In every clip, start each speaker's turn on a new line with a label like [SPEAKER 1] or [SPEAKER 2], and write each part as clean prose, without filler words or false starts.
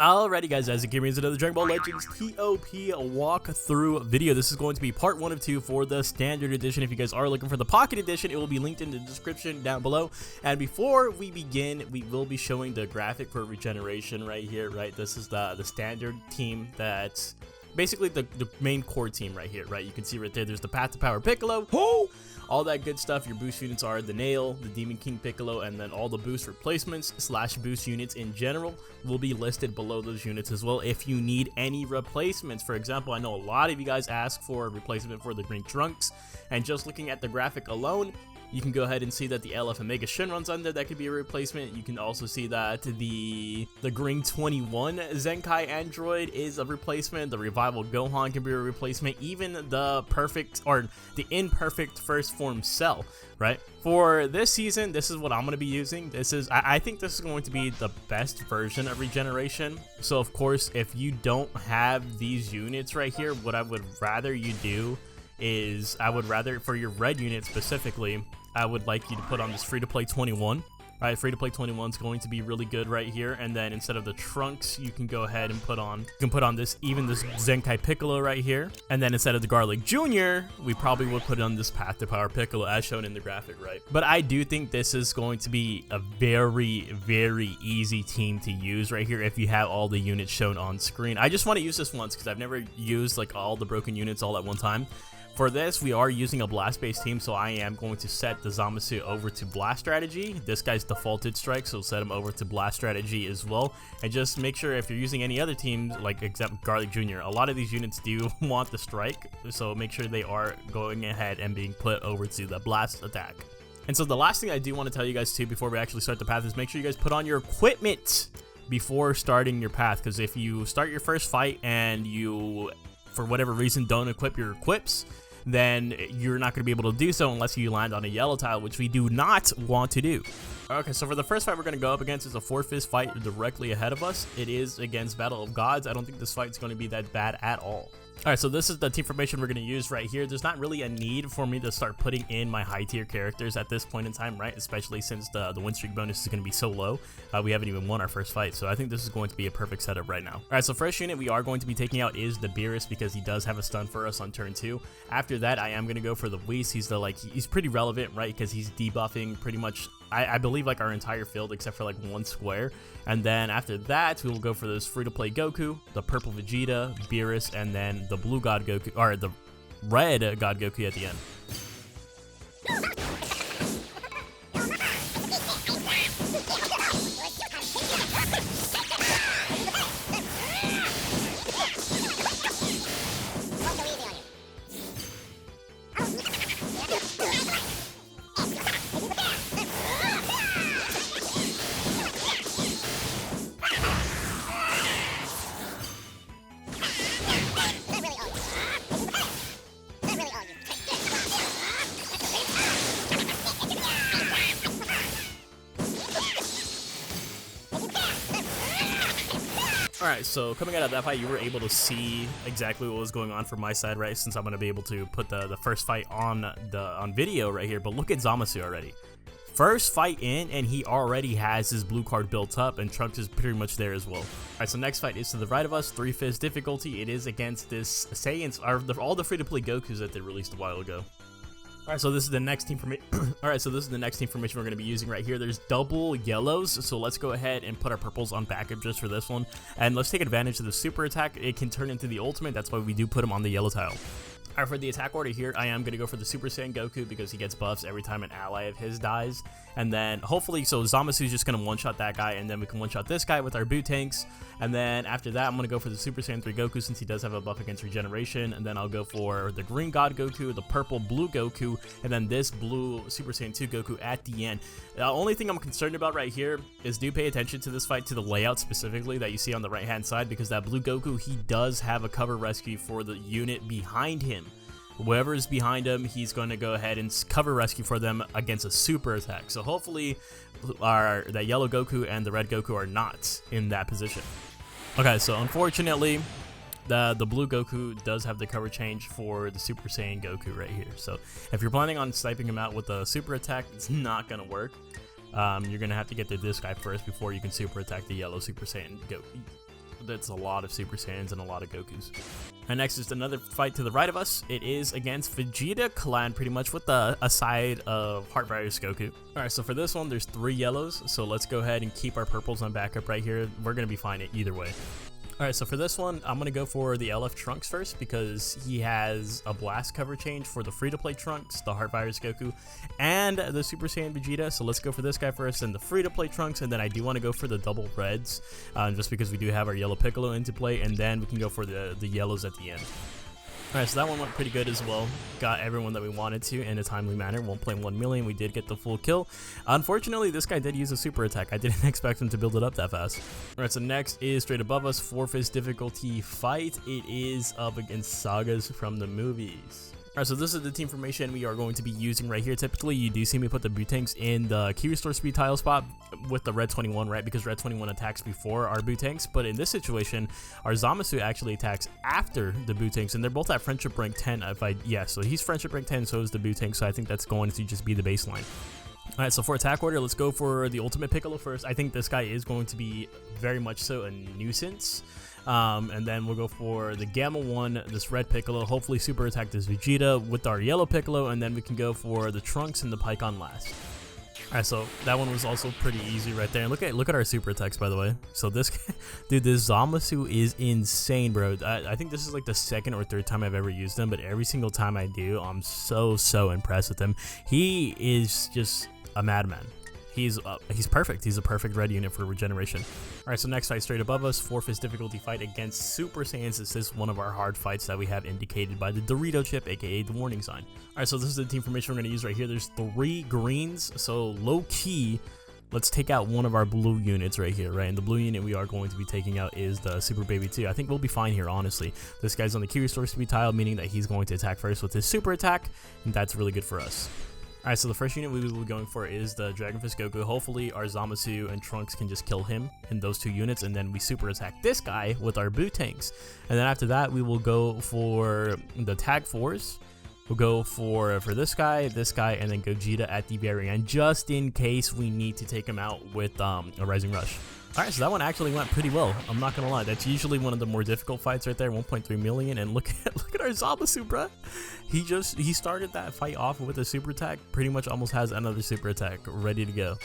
[SPEAKER 1] Alrighty guys, as it came into another Dragon Ball Legends TOP walkthrough video. This is going to be part 1 of 2 for the standard edition. If you guys are looking for the pocket edition, it will be linked in the description down below. And before we begin, we will be showing the graphic for Regeneration right here, right? This is the standard team that's basically the main core team right here, right? You can see right there, there's the Path to Power Piccolo. All that good stuff. Your boost units are the Nail, the Demon King Piccolo, and then all the boost replacements / boost units in general will be listed below those units as well if you need any replacements. For example, I know a lot of you guys ask for a replacement for the Green Trunks, and just looking at the graphic alone, you can go ahead and see that the LF Omega Shenron's on there. That could be a replacement. You can also see that the Green 21 Zenkai Android is a replacement. The Revival Gohan can be a replacement. Even the imperfect first form Cell, right? For this season, this is what I'm going to be using. I think this is going to be the best version of Regeneration. So of course, if you don't have these units right here, what I would rather you do is, for your red unit specifically, I would like you to put on this free-to-play 21. Alright, free-to-play 21 is going to be really good right here. And then instead of the Trunks, you can go ahead and put on this Zenkai Piccolo right here. And then instead of the Garlic Jr., we probably would put on this Path to Power Piccolo as shown in the graphic, right? But I do think this is going to be a very, very easy team to use right here if you have all the units shown on screen. I just want to use this once because I've never used like all the broken units all at one time. For this, we are using a blast-based team, so I am going to set the Zamasu over to blast strategy. This guy's defaulted strike, so set him over to blast strategy as well. And just make sure if you're using any other teams, like example Garlic Jr., a lot of these units do want the strike, so make sure they are going ahead and being put over to the blast attack. And so the last thing I do want to tell you guys too before we actually start the path is make sure you guys put on your equipment before starting your path, because if you start your first fight and you, for whatever reason, don't equip your equips, then you're not going to be able to do so unless you land on a yellow tile, which we do not want to do. Okay, so for the first fight we're going to go up against is a 4-fist fight directly ahead of us. It is against Battle of Gods. I don't think this fight's going to be that bad at all. Alright, so this is the team formation we're going to use right here. There's not really a need for me to start putting in my high tier characters at this point in time, right? Especially since the win streak bonus is going to be so low. We haven't even won our first fight, so I think this is going to be a perfect setup right now. Alright, so first unit we are going to be taking out is the Beerus because he does have a stun for us on turn 2. After that, I am going to go for the Whis. He's pretty relevant, right? Because he's debuffing pretty much, I believe, like our entire field except for like one square. And then after that, we will go for this free-to-play Goku, the purple Vegeta, Beerus, and then the blue God Goku, or the red God Goku at the end. Alright, so coming out of that fight, you were able to see exactly what was going on from my side, right? Since I'm going to be able to put the first fight on video right here. But look at Zamasu already. First fight in, and he already has his blue card built up, and Trunks is pretty much there as well. Alright, so next fight is to the right of us, 3-fist difficulty. It is against this Saiyans, all the free-to-play Gokus that they released a while ago. Alright, so this is the next team formation. Alright, so this is the next team formation we're going to be using right here. There's double yellows, so let's go ahead and put our purples on backup just for this one. And let's take advantage of the super attack. It can turn into the ultimate. That's why we do put him on the yellow tile. Alright, for the attack order here, I am going to go for the Super Saiyan Goku because he gets buffs every time an ally of his dies. And then hopefully, so Zamasu's just going to one-shot that guy, and then we can one-shot this guy with our boot tanks. And then after that, I'm going to go for the Super Saiyan 3 Goku since he does have a buff against Regeneration. And then I'll go for the Green God Goku, the Purple Blue Goku, and then this Blue Super Saiyan 2 Goku at the end. The only thing I'm concerned about right here is do pay attention to this fight, to the layout specifically that you see on the right-hand side, because that Blue Goku, he does have a cover rescue for the unit behind him. Whoever is behind him, he's going to go ahead and cover rescue for them against a super attack. So hopefully that yellow Goku and the red Goku are not in that position. Okay, so unfortunately, the blue Goku does have the cover change for the Super Saiyan Goku right here. So if you're planning on sniping him out with a super attack, it's not going to work. You're going to have to get through this guy first before you can super attack the yellow Super Saiyan Goku. That's a lot of Super Saiyans and a lot of Gokus. And next is another fight to the right of us. It is against Vegeta Clan, pretty much with a side of Heart Virus Goku. Alright, so for this one, there's 3 yellows. So let's go ahead and keep our purples on backup right here. We're going to be fine either way. Alright, so for this one, I'm going to go for the LF Trunks first because he has a blast cover change for the free-to-play Trunks, the Heart Virus Goku, and the Super Saiyan Vegeta. So let's go for this guy first and the free-to-play Trunks, and then I do want to go for the double reds just because we do have our yellow Piccolo into play, and then we can go for the yellows at the end. Alright, so that one went pretty good as well. Got everyone that we wanted to in a timely manner. 1.1 million, we did get the full kill. Unfortunately, this guy did use a super attack. I didn't expect him to build it up that fast. Alright, so next is straight above us, 4th difficulty fight. It is up against Sagas from the movies. Alright, so this is the team formation we are going to be using right here. Typically, you do see me put the Bootanks in the key restore speed tile spot with the red 21, right? Because red 21 attacks before our Bootanks. But in this situation, our Zamasu actually attacks after the Bootanks, and they're both at friendship rank 10. So he's friendship rank 10, so is the Bootank. So I think that's going to just be the baseline. Alright, so for attack order, let's go for the ultimate Piccolo first. I think this guy is going to be very much so a nuisance. And then we'll go for the Gamma 1, this red Piccolo, hopefully super attack this Vegeta with our yellow Piccolo, and then we can go for the Trunks and the Pycon last. Alright, so that one was also pretty easy right there. And look at our super attacks, by the way. So this dude, this Zamasu is insane, bro. I think this is like the 2nd or 3rd time I've ever used him, but every single time I do, I'm so impressed with him. He is just a madman. He's perfect. He's a perfect red unit for Regeneration. Alright, so next fight straight above us, 4th difficulty fight against Super Saiyans. This is one of our hard fights that we have indicated by the Dorito chip, aka the warning sign. Alright, so this is the team formation we're going to use right here. There's 3 greens, so low key, let's take out one of our blue units right here, right? And the blue unit we are going to be taking out is the Super Baby 2. I think we'll be fine here, honestly. This guy's on the key restore speed tile, meaning that he's going to attack first with his super attack, and that's really good for us. Alright, so the first unit we will be going for is the Dragon Fist Goku. Hopefully our Zamasu and Trunks can just kill him in those 2 units, and then we super attack this guy with our Bootanks. And then after that, we will go for the Tag 4s. We'll go for this guy, and then Gogeta at the very end, just in case we need to take him out with a Rising Rush. Alright, so that one actually went pretty well. I'm not gonna lie, that's usually one of the more difficult fights right there. 1.3 million, and look at our Zamasu, bruh. He started that fight off with a super attack, pretty much almost has another super attack ready to go.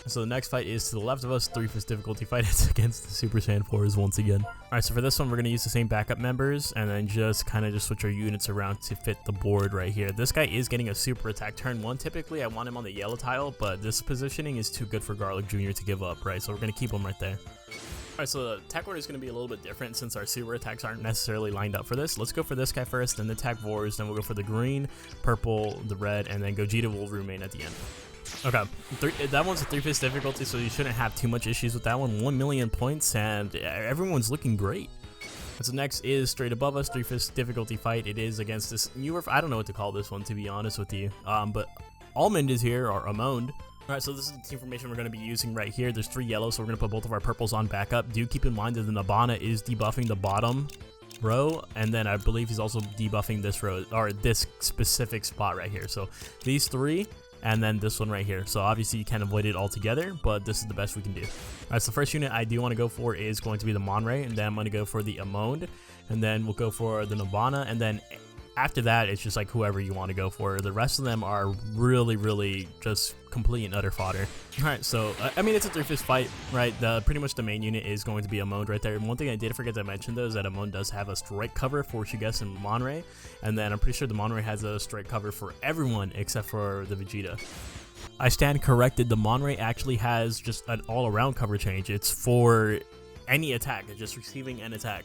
[SPEAKER 1] So the next fight is to the left of us, 3th difficulty fight. It's against the Super Saiyan 4s once again. Alright, so for this one, we're gonna use the same backup members, and then just switch our units around to fit the board right here. This guy is getting a super attack turn 1. Typically, I want him on the yellow tile, but this positioning is too good for Garlic Jr. to give up, right? So we're gonna keep him right there. Alright, so the attack order is going to be a little bit different since our super attacks aren't necessarily lined up for this. Let's go for this guy first, then the attack Vors, then we'll go for the green, purple, the red, and then Gogeta will remain at the end. Okay, that one's a 3-5 difficulty, so you shouldn't have too much issues with that one. 1 million points, and everyone's looking great. And so next is straight above us, 3-5 difficulty fight. It is against this newer, I don't know what to call this one, to be honest with you. But Almond is here, or Amon. Alright, so this is the team formation we're going to be using right here. There's 3 yellows, so we're going to put both of our purples on backup. Do keep in mind that the Nabana is debuffing the bottom row, and then I believe he's also debuffing this row, or this specific spot right here. So these 3, and then this one right here. So obviously you can't avoid it altogether, but this is the best we can do. Alright, so the first unit I do want to go for is going to be the Monrei, and then I'm going to go for the Amon, and then we'll go for the Nabana, and then after that, it's just like whoever you want to go for. The rest of them are really just complete and utter fodder. Alright, so, I mean, it's a 3-5 fight, right? Pretty much the main unit is going to be Amon right there. And one thing I did forget to mention, though, is that Amon does have a strike cover for Shigesu and Monrei. And then I'm pretty sure the Monrei has a strike cover for everyone except for the Vegeta. I stand corrected. The Monrei actually has just an all-around cover change. It's for any attack. It's just receiving an attack,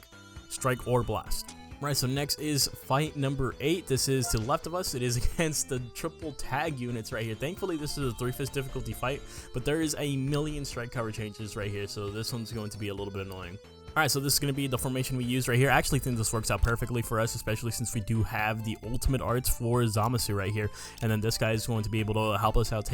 [SPEAKER 1] strike or blast. Right, so next is fight number 8. This is to the left of us. It is against the triple tag units right here. Thankfully, this is a 3-5 difficulty fight, but there is a million strike cover changes right here, so this one's going to be a little bit annoying. Alright, so this is going to be the formation we use right here. I actually think this works out perfectly for us, especially since we do have the ultimate arts for Zamasu right here. And then this guy is going to be able to help us out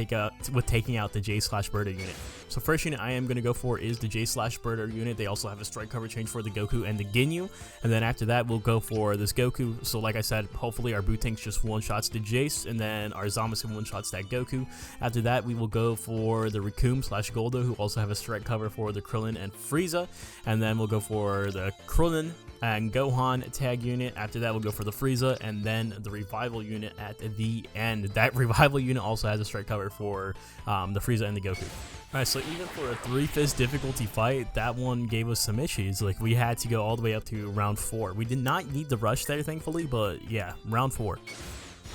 [SPEAKER 1] with taking out the J/Birder unit. So first unit I am going to go for is the J/Birder unit. They also have a strike cover change for the Goku and the Ginyu. And then after that, we'll go for this Goku. So like I said, hopefully our Bootanks just one-shots the Jace, and then our Zamasu one-shots that Goku. After that, we will go for the Rikum/Goldo, who also have a strike cover for the Krillin and Frieza. And then we'll go for the Krillin and Gohan tag unit. After that, we'll go for the Frieza, and then the revival unit at the end. That revival unit also has a strike cover for the Frieza and the Goku. Alright, so even for a 3-fist difficulty fight, that one gave us some issues. Like, we had to go all the way up to round 4. We did not need the rush there, thankfully, but yeah, round 4.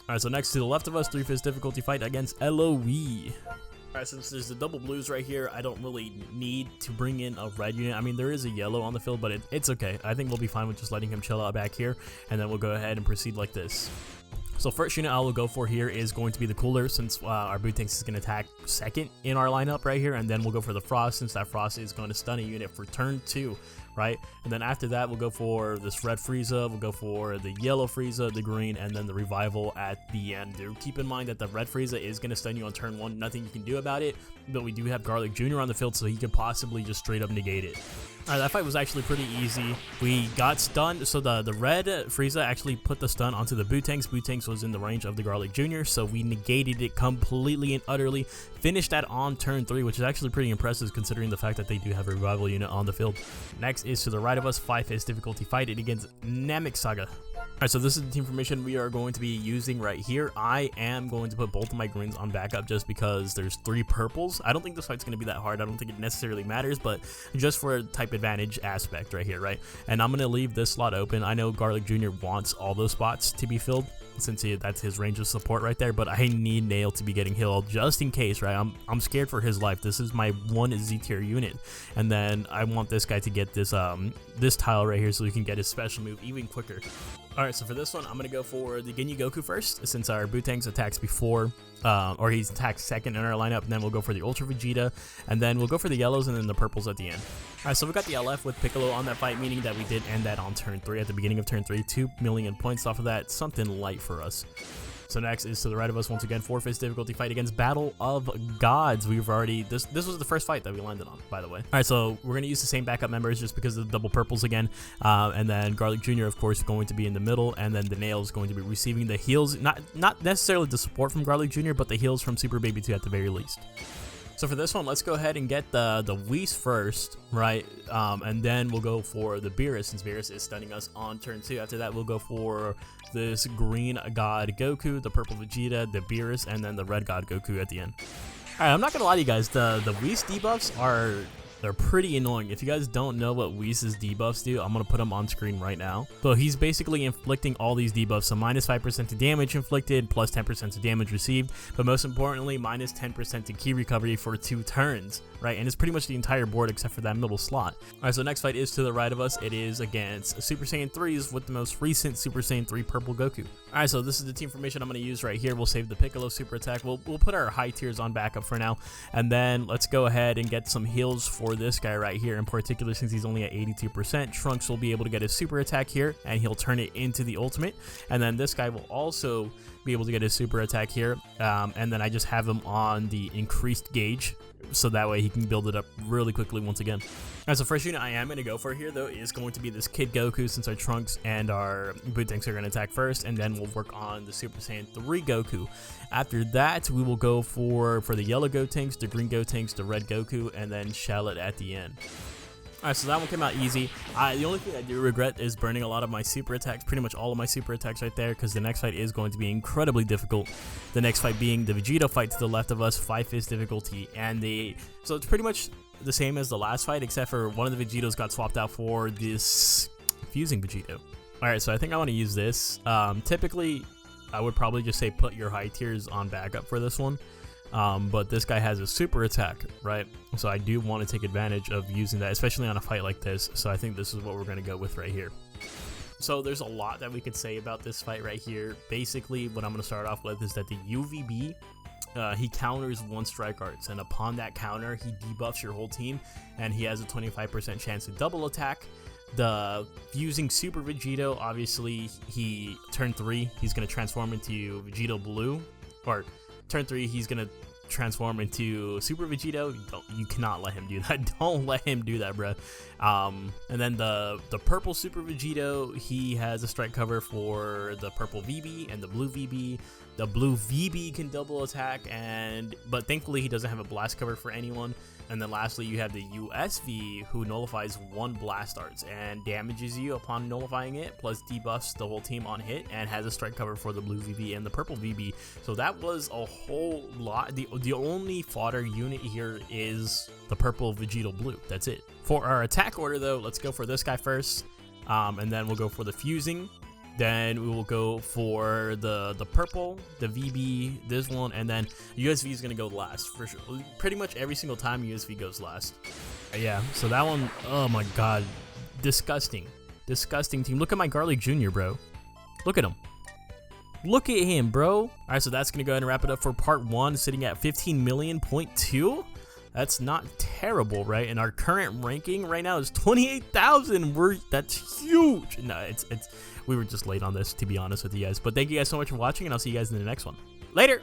[SPEAKER 1] Alright, so next to the left of us, 3-fist difficulty fight against LOE. Alright, since there's the double blues right here, I don't really need to bring in a red unit. I mean, there is a yellow on the field, but it's okay. I think we'll be fine with just letting him chill out back here, and then we'll go ahead and proceed like this. So first unit I will go for here is going to be the Cooler, since our Bootanks is going to attack second in our lineup right here, and then we'll go for the Frost, since that Frost is going to stun a unit for turn 2, right? And then after that, we'll go for this red Frieza, we'll go for the yellow Frieza, the green, and then the revival at the end. Do keep in mind that the red Frieza is going to stun you on turn 1, nothing you can do about it, but we do have Garlic Jr. on the field, so he could possibly just straight up negate it. Alright, that fight was actually pretty easy. We got stunned, so the red Frieza actually put the stun onto the Bootanks. Bootanks was in the range of the Garlic Jr., so we negated it completely and utterly. Finished that on turn 3, which is actually pretty impressive considering the fact that they do have a revival unit on the field. Next is to the right of us, 5-fist difficulty fight it against Namek Saga. Alright, so this is the team formation we are going to be using right here. I am going to put both of my greens on backup just because there's 3 purples. I don't think this fight's going to be that hard. I don't think it necessarily matters, but just for a type advantage aspect right here, right? And I'm going to leave this slot open. I know Garlic Jr. wants all those spots to be filled, since that's his range of support right there, but I need Nail to be getting healed just in case, right? I'm scared for his life. This is my 1 Z tier unit, and then I want this guy to get this this tile right here so he can get his special move even quicker. Alright, so for this one, I'm going to go for the Ginyu Goku first, since our Bootanks attacks before, or he's attacked second in our lineup, and then we'll go for the Ultra Vegeta, and then we'll go for the yellows and then the purples at the end. Alright, so we got the LF with Piccolo on that fight, meaning that we did end that on turn 3, at the beginning of turn 3, 2 million points off of that, something light for us. So next is to the right of us, once again, 4-fist difficulty fight against Battle of Gods. We've already, this was the first fight that we landed on, by the way. Alright, so we're going to use the same backup members just because of the double purples again. And then Garlic Jr., of course, going to be in the middle, and then the Nail is going to be receiving the heals, not necessarily the support from Garlic Jr., but the heals from Super Baby 2 at the very least. So for this one, let's go ahead and get the Whis first, right? And then we'll go for the Beerus, since Beerus is stunning us on turn 2. After that, we'll go for this green God Goku, the purple Vegeta, the Beerus, and then the red God Goku at the end. Alright, I'm not gonna lie to you guys, the Whis debuffs they're pretty annoying. If you guys don't know what Whis' debuffs do, I'm going to put them on screen right now. So he's basically inflicting all these debuffs. So minus 5% to damage inflicted, plus 10% to damage received, but most importantly, minus 10% to key recovery for 2 turns, right? And it's pretty much the entire board except for that middle slot. Alright, so next fight is to the right of us. It is against Super Saiyan 3s with the most recent Super Saiyan 3 purple Goku. Alright, so this is the team formation I'm going to use right here. We'll save the Piccolo super attack. We'll put our high tiers on backup for now, and then let's go ahead and get some heals for this guy right here. In particular, since he's only at 82%, Trunks will be able to get his super attack here, and he'll turn it into the ultimate. And then this guy will also be able to get his super attack here, and then I just have him on the increased gauge, so that way he can build it up really quickly once again. As the first unit I am going to go for here, though, is going to be this Kid Goku, since our Trunks and our Bootanks are going to attack first, and then we'll work on the Super Saiyan 3 Goku. After that, we will go for the yellow Gotenks, the green Gotenks, the red Goku, and then Shallot at the end. Alright, so that one came out easy. The only thing I do regret is burning a lot of my super attacks, pretty much all of my super attacks right there, because the next fight is going to be incredibly difficult. The next fight being the Vegeta fight to the left of us, 5-fist difficulty, and so it's pretty much the same as the last fight, except for one of the Vegetos got swapped out for this fusing Vegito. Alright, so I think I want to use this. Typically, I would probably just say put your high tiers on backup for this one. But this guy has a super attack, right? So I do want to take advantage of using that, especially on a fight like this. So I think this is what we're going to go with right here. So there's a lot that we could say about this fight right here. Basically, what I'm going to start off with is that the UVB, he counters 1 strike arts, and upon that counter, he debuffs your whole team, and he has a 25% chance to double attack. The fusing Super Vegito, obviously, turn 3, he's going to transform into Vegito Blue, or turn 3, he's going to transform into Super Vegito. You cannot let him do that. Don't let him do that, bro. And then the purple Super Vegito, he has a strike cover for the purple VB and the blue VB. The blue VB can double attack, but thankfully he doesn't have a blast cover for anyone. And then lastly, you have the USV, who nullifies 1 blast arts and damages you upon nullifying it, plus debuffs the whole team on hit, and has a strike cover for the blue VB and the purple VB. So that was a whole lot. The only fodder unit here is the purple Vegeta blue. That's it. For our attack order though, let's go for this guy first, and then we'll go for the fusing. Then we will go for the purple, the VB, this one, and then USV is going to go last for sure. Pretty much every single time USV goes last. Yeah, so that one, oh my god. Disgusting. Disgusting team. Look at my Garlic Jr., bro. Look at him. Look at him, bro. All right, so that's going to go ahead and wrap it up for part 1, sitting at 15 million.2. That's not terrible, right? And our current ranking right now is 28,000. That's huge. No, we were just late on this, to be honest with you guys. But thank you guys so much for watching, and I'll see you guys in the next one. Later.